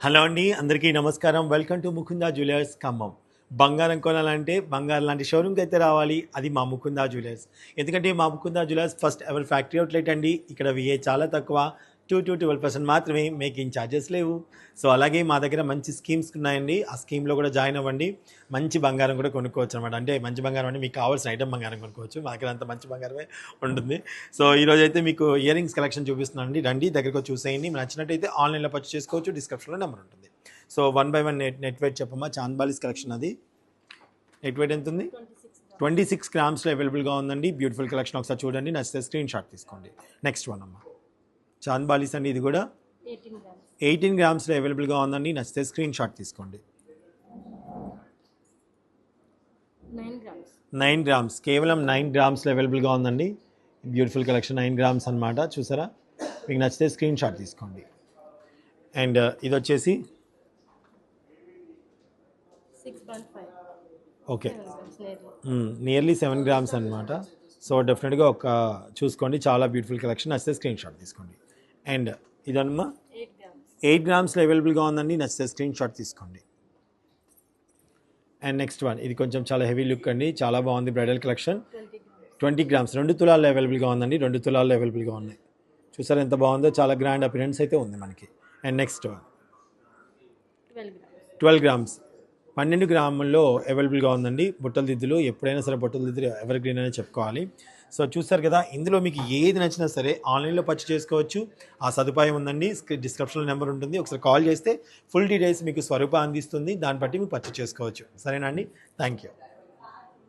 Hello అండి, అందరికీ నమస్కారం. Welcome to Mukunda jewellers Khammam. బంగారం కొనాలంటే బంగారం లాంటి షోరూమ్కి అయితే రావాలి. అది మా ముకుందా జ్యువెలర్స్. ఎందుకంటే మా Mukunda jewellers first ever factory outlet అండి. ఇక్కడ విఏ చాలా తక్కువ, 2-12% మాత్రమే, మేకింగ్ ఛార్జెస్ లేవు. సో అలాగే మా దగ్గర మంచి స్కీమ్స్ ఉన్నాయండి. ఆ స్కీమ్లో కూడా జాయిన్ అవ్వండి. మంచి బంగారం కూడా కొనుక్కోవచ్చు అనమాట. అంటే మంచి బంగారం అంటే మీకు కావాల్సిన ఐటమ్ బంగారం కొనుక్కోవచ్చు. మా దగ్గర అంత మంచి బంగారమే ఉంటుంది. సో ఈరోజు అయితే మీకు ఇయర్ రింగ్స్ కలెక్షన్ చూపిస్తున్నానండి. రండి, దగ్గరకు వచ్చి చూసేయండి. మీకు నచ్చినట్టయితే ఆన్లైన్లో పర్చేస్ చేసుకోవచ్చు. డిస్క్రిప్షన్లో నెంబర్ ఉంటుంది. సో 1 by 1 నెట్ వెయిట్ చెప్పమ్మా. చాంద్బాలీస్ కలెక్షన్ అది. నెట్ వెయిట్ ఎంత ఉంది? 26 గ్రామ్స్లో అవైలబుల్గా ఉందండి. బ్యూటిఫుల్ కలెక్షన్, ఒకసారి చూడండి, నచ్చితే స్క్రీన్ షాట్ తీసుకోండి. నెక్స్ట్ వన్ అమ్మా, చాంద్బాలీస్ అండి. ఇది కూడా 18 గ్రామ్స్లో అవైలబుల్గా ఉందండి. నచ్చితే స్క్రీన్ షాట్ తీసుకోండి. 9 గ్రామ్స్, కేవలం 9 గ్రామ్స్లో అవైలబుల్గా ఉందండి. బ్యూటిఫుల్ కలెక్షన్, 9 గ్రామ్స్ అనమాట. చూసారా? మీకు నచ్చితే స్క్రీన్ షాట్ తీసుకోండి. అండ్ ఇది వచ్చేసి 6.5. ఓకే, నియర్లీ 7 గ్రామ్స్ అనమాట. సో డెఫినెట్గా ఒక చూసుకోండి, చాలా బ్యూటిఫుల్ కలెక్షన్. నచ్చితే స్క్రీన్ షాట్ తీసుకోండి. అండ్ ఇదమ్మా 8 గ్రామ్స్లో అవైలబుల్గా ఉందండి. నచ్చితే స్క్రీన్ షాట్ తీసుకోండి. అండ్ నెక్స్ట్ వన్, ఇది కొంచెం చాలా హెవీ లుక్ అండి, చాలా బాగుంది. బ్రైడల్ కలెక్షన్ 20 గ్రామ్స్, 2 తులాల్లో అవైలబుల్గా ఉందండి. 2 తులాల్లో అవైలబుల్గా ఉన్నాయి. చూసారా ఎంత బాగుందో? చాలా గ్రాండ్ అపిరెన్స్ అయితే ఉంది మనకి. అండ్ నెక్స్ట్ వన్ 12 గ్రామ్స్, 12 గ్రాముల్లో అవైలబుల్గా ఉందండి. బుట్టల దిద్దులు, ఎప్పుడైనా సరే బుట్టల దిద్దులు ఎవర్ గ్రీన్ అనే చెప్పుకోవాలి. సో చూస్తారు కదా, ఇందులో మీకు ఏది నచ్చినా సరే ఆన్లైన్లో పర్చేస్ చేసుకోవచ్చు. ఆ సదుపాయం ఉందండి. డిస్క్రిప్షన్లో నెంబర్ ఉంటుంది, ఒకసారి కాల్ చేస్తే ఫుల్ డీటెయిల్స్ మీకు స్వరూప అందిస్తుంది. దాన్ని బట్టి మీకు పర్చేస్ చేసుకోవచ్చు. సరేనా అండి? Thank you.